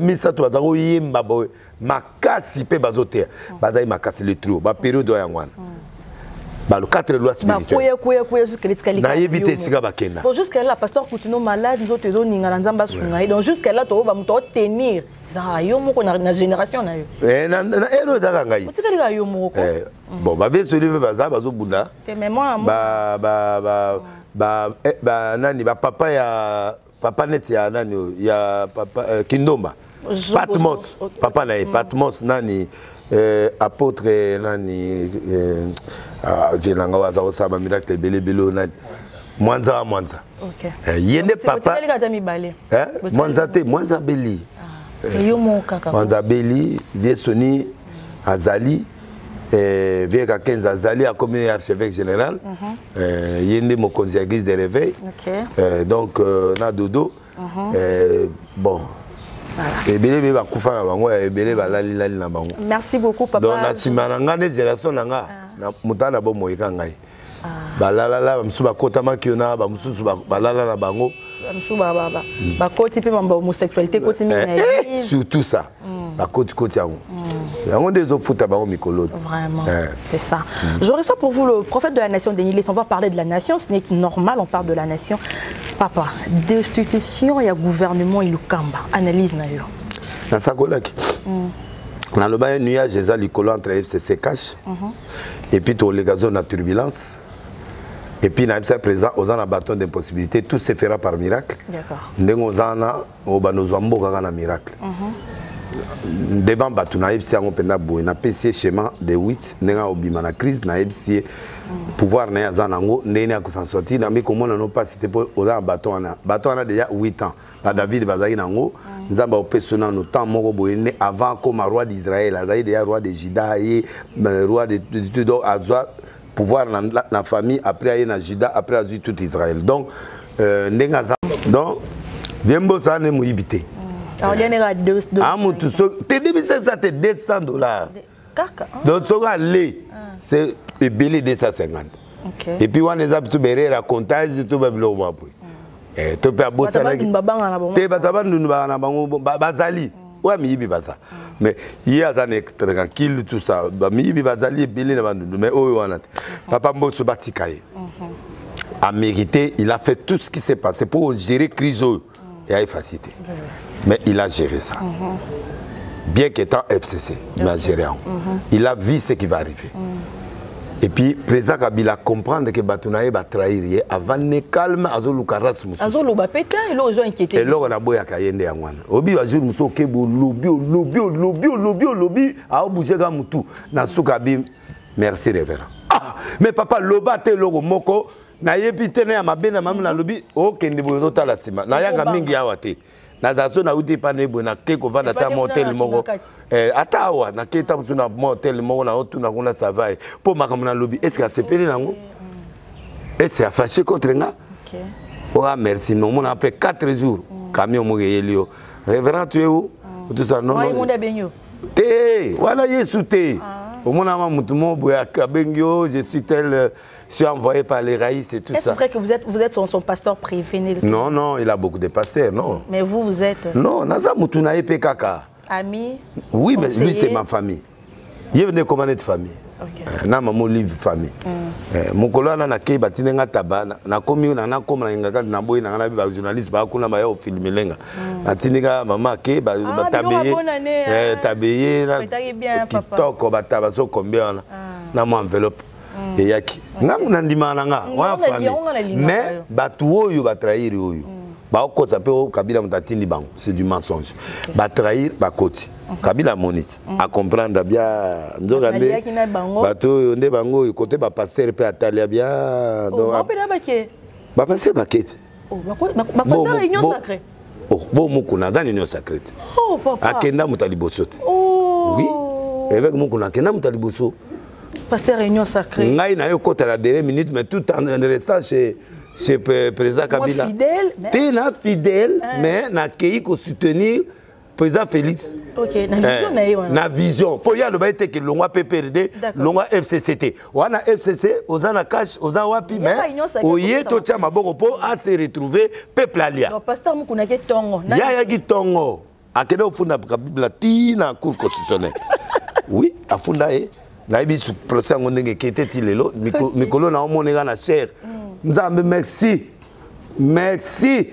misa to bazango yemba boy makasi pe bazoter bazai makasi le trio ba période ya ngwana ba le 4 lois spirituelles ba jusqu'à l'étikali na yebite sika bakenda bon jusqu'à là pasteur Coutinho malade nous autres ninga na nzamba sunga donc jusqu'à là to ba muto tenir za yo moko na génération na yo na ero za ngai utikali ga yo moko bon ba ve celui baza bazo bunda mais moi ba nani ba papa ya papa net ya nani ya papa Kindomba Patmos papa na Patmos nani apôtre nani vilanga waza osaba miracle belebelo nani Mwanza OK yende papa Mwanza beli yo mon kaka Mwanza beli vie soni azali Vieux à 15 Azali a comme archevêque général. Il y a mon conseil église de réveil. Donc, na dodo. Bon. Merci beaucoup, papa. Donc, na génération nanga mutana bo moyika ngai. Balala msuba kota makiona ba msusu balala na bango. Msuba baba. Ba koti pe mamba homosexualité koti mina. Surtout ça. Ba koti koti yango. Yango des autres foot bango mikolo. Vraiment. C'est ça. J'aurais ça pour vous, le prophète de la nation Denis. On va parler de la nation, ce n'est normal, on parle de la nation. Papa, destitution et gouvernement il kamba. Analyse na yo. Na sakolaki. Dans le bas nuage des alikolo entre FCC cash. Et puis tout les gazons na turbulence. Et puis, nous sommes présents aux bâtons d'impossibilité. Tout se fera par miracle. D'accord. Nous sommes un miracle. Devant Batou, nous avons un schéma de 8. Nous avons une crise. Nous avons pouvoir s'en sortir. Nous n'avons pas cité pour les bâtons. Bâton a déjà 8 ans. David Bazaï Nango. Nous avons personnel nous temps avant comme roi d'Israël. Nous avons roi de Juda, roi de Azwa. Pouvoir dans la famille, après aller dans Juda, après avoir tout Israël. Donc, donc, bien beau ça, ne m'ouibité. Alors, il y a 200 $200. Donc, ce qu'on lait, c'est belé 250. Et puis, on les a tout bérer à comptage, tout le monde. Et tu peux bosser avec. Tu peux ouais, mais mais il y a des tranquilles tout ça. Mais papa Mbosso Batikaye a mérité, il a fait tout ce qui s'est passé pour gérer crise et a facilité. Mais il a géré ça. Bien qu'étant FCC, il a géré. Il a vu ce qui va arriver. Et puis, le président Kabila comprend que Batounaye va trahir avant de calme Azolu Karas Moussou. Azolu va péter et l'eau inquiété. Et l'eau on a beau yakayende yangwan. Obi va jour Moussou kebo lobby a bougé gamutu na soukabi. Merci révérend. Ah mais papa loba te logo moko na yepite na mabena mamna lobby o kende bozo tala sima. Na yaka mingi awate. Na zaso na uti panebo na keko vanda ta motel moko atawa na keta msuna motel moko na otu na kuna savai po makamuna lobby est-ce que c'est péré nango est-ce a fâché contre nga OK oh merci non mon après 4 jours camion mo yelio révérend tu es où tout ça non non té voilà yesu té au mon ama mutumo boya kabengyo je suis tel je suis envoyé par les raïs et tout ça. Est-ce vrai que vous êtes son pasteur préféré? Non, non, il a beaucoup de pasteurs, non. Mais vous êtes... Non, Naza Moutunae Pekaka. Ami? Oui, mais lui, c'est ma famille. Il est venu commander de famille. Na maman livre famille. Mon collègue na kei batine nga tabana na komi na komi na ngaka na boy na na ba journaliste ba kuna ba yo filmer lenga. Atininga mama ke ba tabeye tabeye na TikTok ba tabaso combien na mo enveloppe. Et yaki ngangu nandima nanga wa famille mais batu oyo ba trahir oyo ba ko ça peut Kabila mutatindi bango c'est du mensonge ba trahir ba koti Kabila monite à comprendre bien nzogande batu oyo nde bango côté ba pasteur pe atalia bien donc ba pasteur ba kete ba pasteur réunion sacrée oh bon mukuna dans union sacrée oh papa akenda mutalibosote oh oui avec mukuna akenda mutaliboso pasteur réunion sacrée. Ngai na yo kota la dernière minute mais tout en restant chez président Kabila. Fidèle. T'es na fidèle mais na kei ko soutenir président Félix. OK, na vision na yo. Na vision. Pour ya le ba été que longwa PPRD, longwa FCCT. Wana FCC ozana cash oza wapi mais oye to cha maboko po a se retrouver peuple alia. Non pasteur mukuna ke tongo. Ya ki tongo. Akede ofunda Kabila ti na cour constitutionnelle. Oui, afunda Naïbi sous procès en ondenge qui était illélo mikolo na omonega na cher nzambe merci merci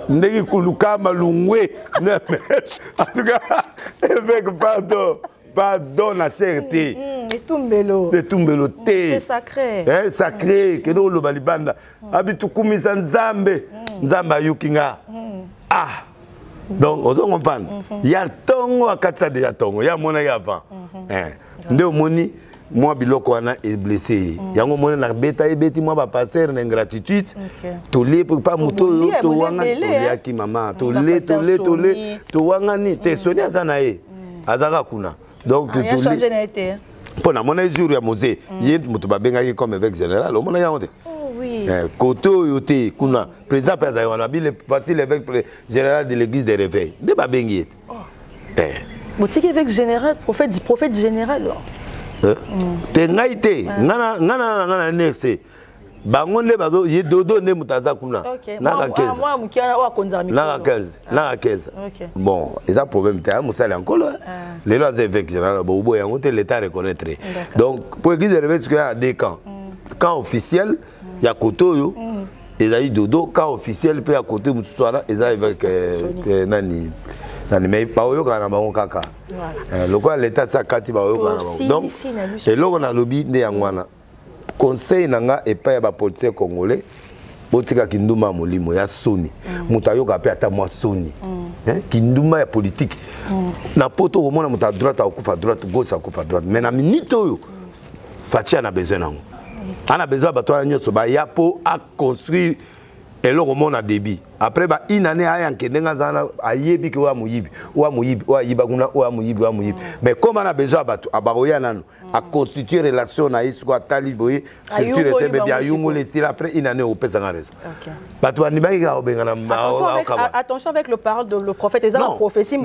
ndegi kuluka malungwe en tout cas avec pardon la cherté et tumbelo té c'est sacré sacré que nous le balibanda abitu kumisa nzambe nzamba yukinga ah donc on comprend il y a tongo akatsa de tongo ya mona ya avant nde omoni moi biloko wana est blessé yango mona na beta ebeti moi ba passer na ingratitude to le pas moto to wanga to yaki mama to le to wanga ni te sonia zana e azaka kuna donc Pour na mona jour ya Mosé, yé mutu ba benga comme évêque général, on mona ya onde. Oui. Côté yoté kuna président président on a bien voici l'évêque général de l'église des réveils. De ba bengi. Boutique évêque général, prophète général. Te ngaité, ngana nexé. Bangonde bazo ye dodo ne mutaza kuna. Na 15. Moi mukiana wa konza miko. Na 15. Bon, ils ont problème t'as musala encore. Les lois évêques général bobo yango te l'état reconnaître. Donc pour l'église des réveils il y a deux camps. Camp officiel, il y a Kotoyo. Ils ont eu dodo camp officiel puis à côté mutswara ils ont avec nani mais pas au kana bango kaka. Le quoi l'état ça kati ba au kana bango. Donc et là on a lobby ne yangwana. Conseil nanga et pas ba politicien congolais botika kinduma molimo ya soni mutayo ka pe ata moi soni kinduma ya politique na poto au mona muta droite akufa droite gauche akufa droite mais na minute oyo fatia na besoin nango ana besoin ba to nyoso ba ya po a construire eloko mona débit après ba inane aya nkendenga zana ayebi ke wa muyibi wa yiba kuna wa muyibi mais comme ana besoin ba to abaroya nano à constituer relation na isko atali boye structure c'est bien yungo les après inane au pesa raison bato anibaki ka obenga na attention avec le parole de le prophète Eza prophétie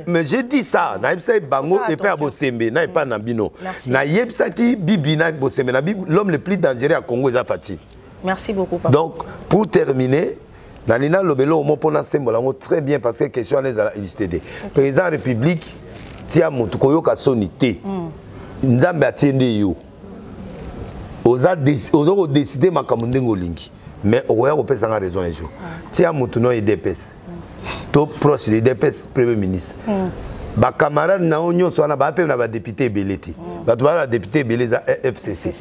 mais j'ai dit ça na ibsa bango et pas bosembe na pas na bino na yebsa ki bibi na bosembe na l'homme le plus dangereux à Congo Eza Fati. Merci beaucoup papa. Donc pour terminer Nanina Lobelo mon pona sembolango très bien parce que question les à l'UCD président de la République tia mutu koyoka sonité nzambe atiende yo oza décider makambo ndengo lingi mais oya kopesa nga raison un jour tia mutu no IDPS to proche de DPS premier ministre ba camarade na onyo so na ba pe na ba député beleti ba to ba député beleza FCC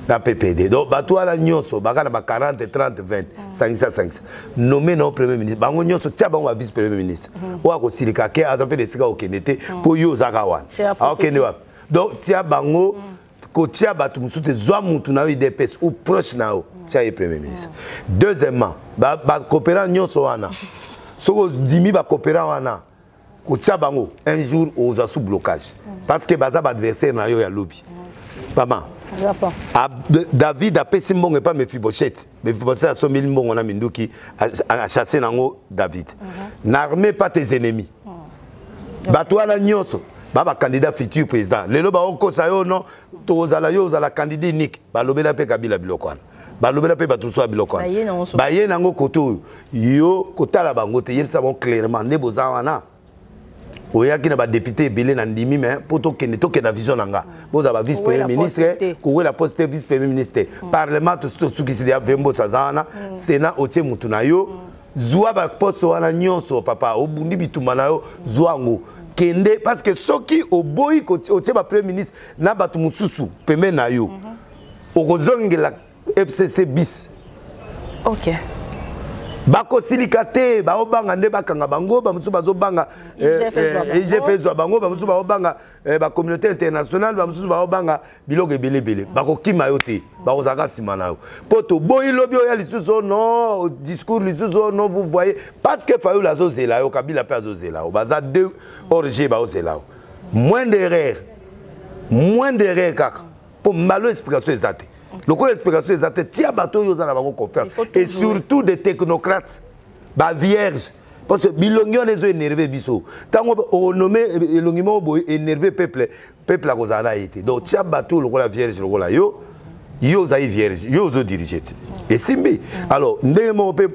na PPD donc ba to ala nyonso ba kana ba 40 30 20 500 nommé no premier ministre ba nyonso tia ba vice premier ministre o akosilika ke aza fait de sika okenete po yo zakawan okende wa donc tia bango ko tia batu musute zwa mutu na IDPS ou proche nao tia e premier ministre. Deuxièmement ba coopérant nyonso wana soko dimi ba coopérant wana ko tia bango un jour aux sous blocage parce que baza ba adversaire na yo ya lobby maman David a pesi mbongo et pas Mephibosheth a sommi mbongo na minduki a chassé nango David n'armez pas tes ennemis bato wana nyonso baba candidat futur président lelo ba okosa yo non tozala yo za la candidat unique ba lobela pe Kabila bilokwana ba lobela pe batuso bilokwana ba ye nango koto yo kotala bango te yebisa bon clairement ne boza wana oyaki na ba député belé na ndimi mais poto kene to ke na vision nanga boza ba vice premier ministre ko la poste vice premier ministre parlement to sukisi dia vembo sazana sénat otie mutu na yo zwa ba poste wana nyonso papa obundi bituma na yo zwango kende parce que soki oboyi ko otie ba premier ministre na batu mususu peme na yo okozongela FCC bis OK bako silikate ba obanga nde bakanga bango ba mususu bazobanga IGF bango ba mususu ba obanga ba communauté internationale ba mususu ba obanga biloko ebele bako kima yo te bako zaka sima na yo poto boyi lobi oya lisusu non discours lisusu non vous voyez parce que fayo la zozela yo Kabila pe azozela o baza deux org ba ozela o moins d'erreur kaka pour malo explication exacte. Le coup d'explication est tia bateau yo za bango confiance et surtout des technocrates ba vierges parce que bilongion les énervé biso tango on nommé elongimo boy énervé peuple a kozana été donc tia bateau le coup la vierge le coup la yo za vierge yo zo diriger et simbi alors ndemo pe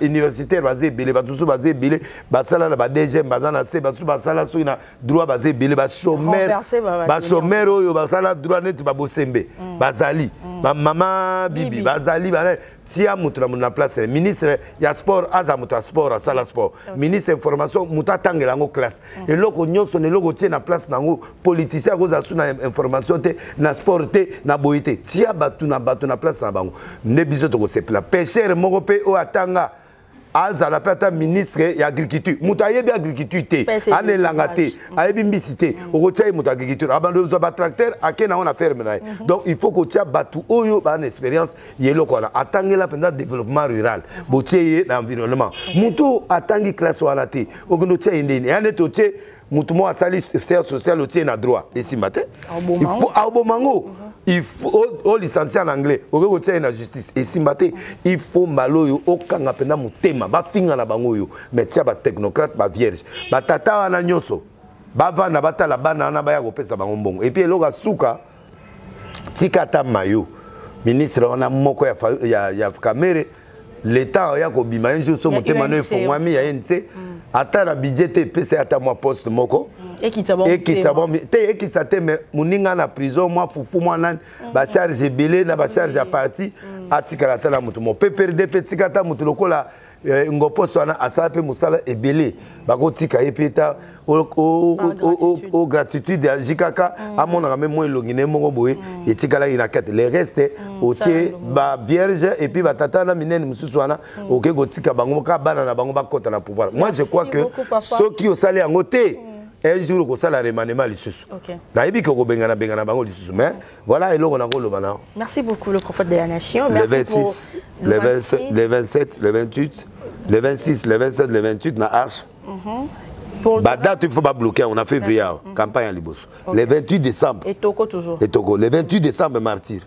universitaire basé belé batusu basé belé basala na ba DG bazana se batusu basala so na droit basé belé ba chômeur oyo basala droit net ba bosembe bazali ba mama bibi bazali ba tia mutu na place ministre ya sport aza mutu sport asala sport ministre information mutu tangela ngo classe et loko nyonso ne loko tie na place nango politicien ko za suna information te na sport te na boité tia batu na place na bango ne biso to ko sepla pêcheur moko pe o atanga azala pata ministre ya agriculture mutu ayebi agriculture te anelanga te ayebi mbisi te okotia mutu agriculture abando zo ba tracteur akena on a ferme na donc il faut ko tia batu oyo ba expérience yelo kona atangela penda développement rural botie na environnement mutu atangi classe wana te okono tia indeni ane to tie mutumo asali serre sociale otie na droit esimba te il faut abomango il faut au licencié en anglais au otie na justice esimba te il faut maloyo okanga penda mutema ba finga na bango yo mais tia ba technocrate ba vierge ba tata wana nyonso bava na batala bana na baya kopesa bango mbongo et puis eloka suka tikata mayo ministre wana moko ya Kamere l'état ya ko bima un jour so motema no efongwami ya NC ata na budget te pesa ata moi poste moko et qui te mais muninga na prison moi fufu moi nan ba charge belé na ba charge à parti atikala ata na mutu mo PPRD petikata mutu lokola ngoposo wana asala pe musala ebelé bakotika epeta au gratitude ya jikaka amona même moi longine moko boye etikala ina kete le reste otie ba vierge et puis ba tata na minene mususu wana oke gotika bango ka bana na bango bakota na pouvoir. Moi je crois que ceux qui osali en côté un jour ko sala remaniement lisusu na yebi ko bengana bango lisusu mais voilà eloko na ko lobana. Merci beaucoup le prophète de la nation. Merci le 26 le 27 le 27 le 28 le 26 le 27 le 28 na arche. Bah date il faut pas bloquer, on a fait février campagne à Libos. Le 28 décembre. Et Toko toujours. Et Toko le 28 décembre martyr.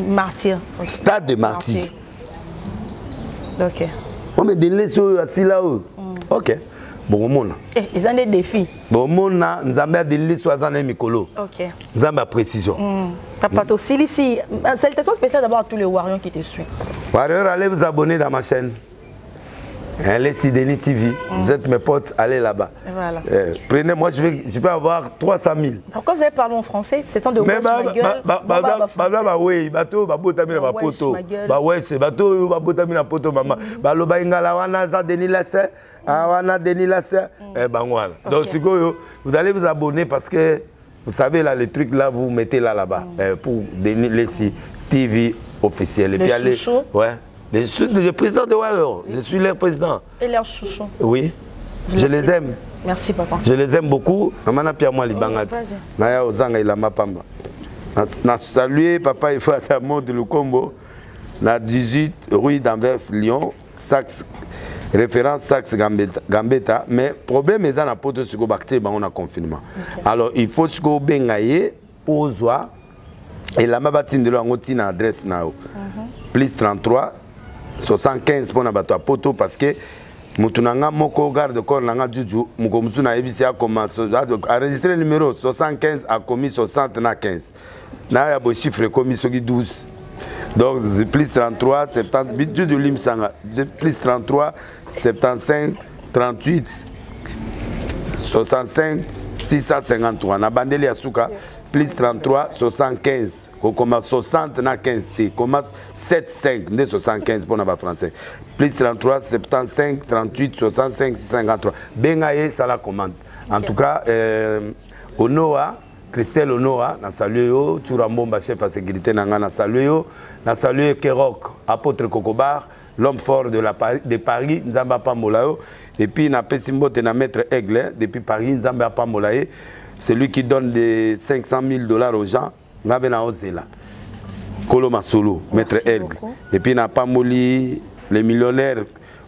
Martyr. Okay. Stade de martyr. OK. On me donne sur assis là. OK. Bon mona. Ils ont des défis. Bon mona, nzambe a donné 60 mikolo. OK. Nzambe a précision. Papa aussi ici, salutations spéciales d'abord à tous les warriors qui te suivent. Warriors, allez vous abonner dans ma chaîne. Elle est Sideni TV. Vous êtes mes potes, allez là-bas. Voilà. Prenez, moi je vais avoir 300 000. Pourquoi vous avez parlé en français? C'est temps de wesh ma gueule. Bah oui, bateau, bah botami na poto. Bah ouais, c'est bateau, bah botami na poto maman. Bah lo ba ingala wana za Denis Lassé, wana Denis Lassé. Bah voilà. Donc vous allez vous abonner parce que vous savez là les trucs là vous mettez là-bas pour Denis Lassé TV officiel et puis allez. Ouais. Je suis le président de Warrior, je suis leur président. Et leur chouchou. Oui, je les aime. Merci papa. Je les aime beaucoup. Maman Pierre moi libangati. Naya ozanga ilama pamba. Na saluer papa il faut à mode le combo. Na 18 rue d'Anvers Lyon, Saxe référence Saxe Gambetta mais problème est dans la poto sur bactérie on a confinement. Alors il faut que bengaye ozwa et la mabatine de l'angoti na adresse nao. Plus 33 75 pour nabato poto parce que mutunanga moko garde corps nanga juju mukomsu na ebisi a commencé enregistrer le numéro 75 a commis 60 na 15 na ya bo chiffre commis soki 12 donc c'est plus 33 70 budget de limsanga plus 33 75 38 65 653 na bandeli ya suka plus 33 75 commence 60 na 15 commence 75 de 75 pour na français plus 33 75 38 65 53 bengaye ça la commande en tout cas Onoa Christelle Onoa na salué yo Turambomba chef à sécurité na na salué yo na salué Kerok apôtre Kokobar l'homme fort de Paris Nzamba Pamolao et puis na pesimbote na maître Aigle depuis Paris Nzamba Pamolae celui qui donne des 500 000 $ aux gens Ngabena Ozela, Koloma Solo, maître Aigle. Et puis n'a pas moli les millionnaires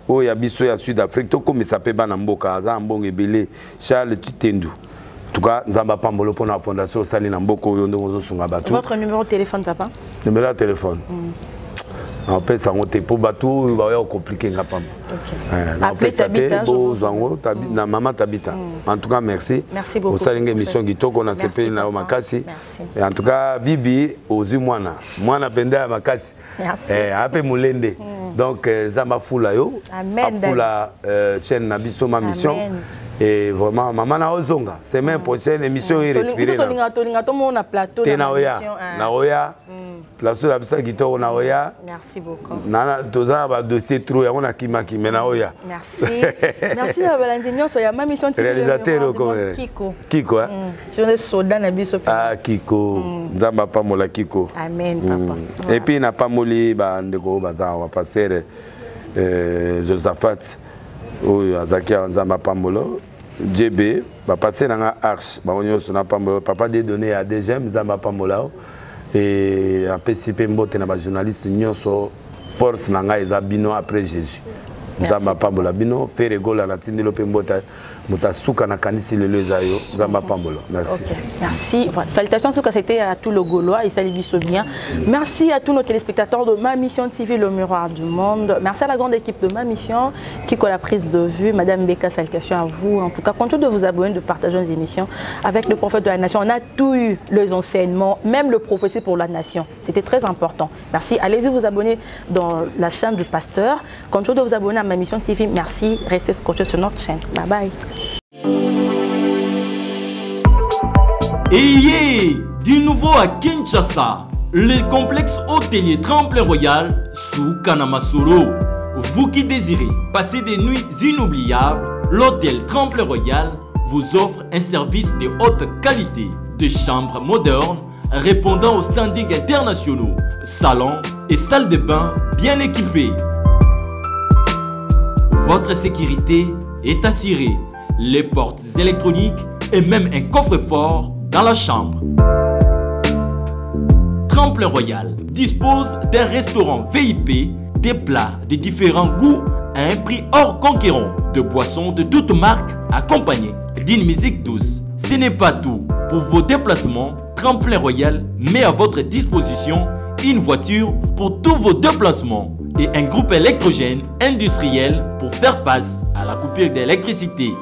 au Yabiso ya Sud-Afrique, tout comme il s'appelle Banamboka, Zambong et Belé, Charles Tutendu. En tout cas, Zamba Pambolo pour la fondation Salina Mboko Yondo Sungabatu. Votre numéro de téléphone, papa? Numéro de téléphone. On peut s'en monter pour bateau, il va y avoir compliqué. Appelez Tabita. Maman Tabita. En tout cas, merci. Merci beaucoup. Au une émission qui tourne, on a CP na Makasi. Et en tout cas, Bibi, aux Moana. Moana Benda à Makasi. Merci. Après Moulende. Donc, Zama Foula yo. Amen. Foula chaîne Nabiso ma mission. Et vraiment, maman na ozonga. Semaine prochaine, émission est respirée. On a plateau. Naoya. Plateau la bisa guitare Naoya. Merci beaucoup. Nana toza ba dossier trop ya on a kimaki mais Naoya. Merci. Merci à Valentin sur ma mission de réalisateur Kiko. Kiko hein. Sur le soda na biso. Ah Kiko. Nzamba pa mola Kiko. Amen papa. Et puis na pa moli ba ndeko baza wa passer Josaphat. Oyo azakia nzamba pa molo. JB ba passer na arche ba onyo sona pa molo papa de donner à DGM nzamba pa mola. Et en PCP mbote na ba journaliste nyonso force na nga eza bino après Jésus. Nzamba pambola bino faire gola na tindelo pe mbota Mota Souka na kanisi le lezayo, Zamba Pambola. Merci. Okay. Merci. Voilà. Salutations Souka, c'était à tout le Gaulois et salut bien. Merci à tous nos téléspectateurs de Ma Mission TV, le miroir du monde. Merci à la grande équipe de Ma Mission qui a la prise de vue. Madame Beka, salutations à vous. En tout cas, continuez de vous abonner, de partager nos émissions avec le prophète de la nation. On a tout eu, les enseignements, même le prophétie pour la nation. C'était très important. Merci. Allez-y vous abonner dans la chaîne du pasteur. Continuez de vous abonner à Ma Mission TV. Merci. Restez scotchés sur notre chaîne. Bye bye. Ayez du nouveau à Kinshasa, le complexe hôtelier Tremplin Royal sous Kanamasolo. Vous qui désirez passer des nuits inoubliables, l'hôtel Tremplin Royal vous offre un service de haute qualité, de chambres modernes répondant aux standards internationaux, salons et salles de bain bien équipées. Votre sécurité est assurée, les portes électroniques et même un coffre-fort dans la chambre. Tremplin Royal dispose d'un restaurant VIP, des plats de différents goûts à un prix hors conquérant, de boissons de toutes marques accompagnées d'une musique douce. Ce n'est pas tout. Pour vos déplacements, Tremplin Royal met à votre disposition une voiture pour tous vos déplacements et un groupe électrogène industriel pour faire face à la coupure d'électricité.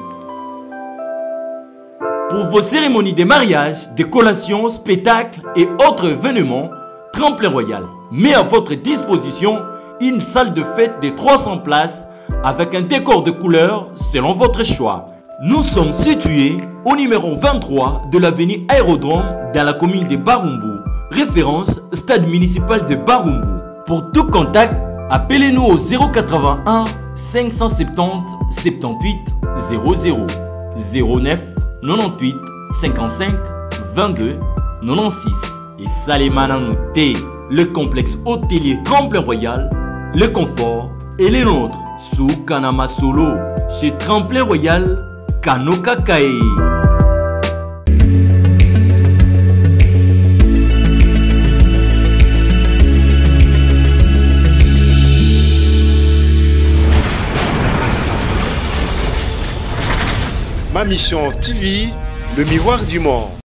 Pour vos cérémonies de mariage, de collations, spectacles et autres événements, Tremplin Royal met à votre disposition une salle de fête de 300 places avec un décor de couleurs selon votre choix. Nous sommes situés au numéro 23 de l'avenue Aérodrome dans la commune de Barumbu, référence stade municipal de Barumbu. Pour tout contact, appelez-nous au 081 570 78 00 09 98 55 22 96 et Salimana Nouté, le complexe hôtelier Tremplin Royal, le confort et les nôtres sous Kanamasolo chez Tremplin Royal Kanoka Kae. Ma Mission TV, le miroir du monde.